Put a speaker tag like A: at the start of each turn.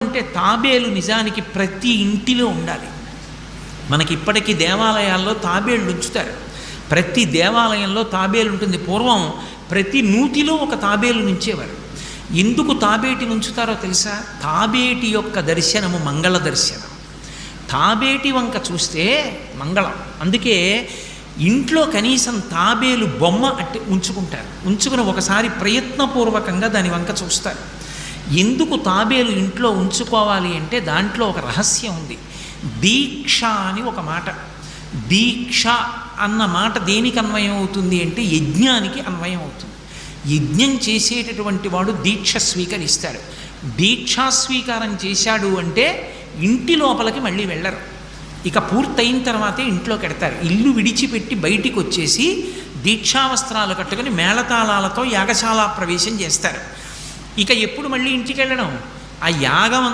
A: అంటే తాబేలు నిజానికి ప్రతి ఇంటిలో ఉండాలి. మనకి ఇప్పటికీ దేవాలయాల్లో తాబేళ్ళు ఉంచుతారు. ప్రతి దేవాలయంలో తాబేలు ఉంటుంది. పూర్వం ప్రతి నూతిలో ఒక తాబేలు నుంచేవారు. ఎందుకు తాబేటిని ఉంచుతారో తెలుసా? తాబేటి యొక్క దర్శనము మంగళ దర్శనం. తాబేటి వంక చూస్తే మంగళం. అందుకే ఇంట్లో కనీసం తాబేలు బొమ్మ అట్టి ఉంచుకుంటారు. ఉంచుకుని ఒకసారి ప్రయత్నపూర్వకంగా దాని వంక చూస్తారు. ఎందుకు తాబేలు ఇంట్లో ఉంచుకోవాలి అంటే దాంట్లో ఒక రహస్యం ఉంది. దీక్ష అని ఒక మాట. దీక్ష అన్న మాట దేనికి అన్వయం అవుతుంది అంటే యజ్ఞానికి అన్వయం అవుతుంది. యజ్ఞం చేసేటటువంటి వాడు దీక్ష స్వీకరిస్తాడు. దీక్షా స్వీకారం చేశాడు అంటే ఇంటి లోపలికి మళ్ళీ వెళ్ళరు. ఇక పూర్తయిన తర్వాతే ఇంట్లోకి వెడతారు. ఇల్లు విడిచిపెట్టి బయటికి వచ్చేసి దీక్షావస్త్రాలు కట్టుకుని మేళతాళాలతో యాగశాల ప్రవేశం చేస్తారు. ఇక ఎప్పుడు మళ్ళీ ఇంటికి వెళ్ళడం? ఆ యాగం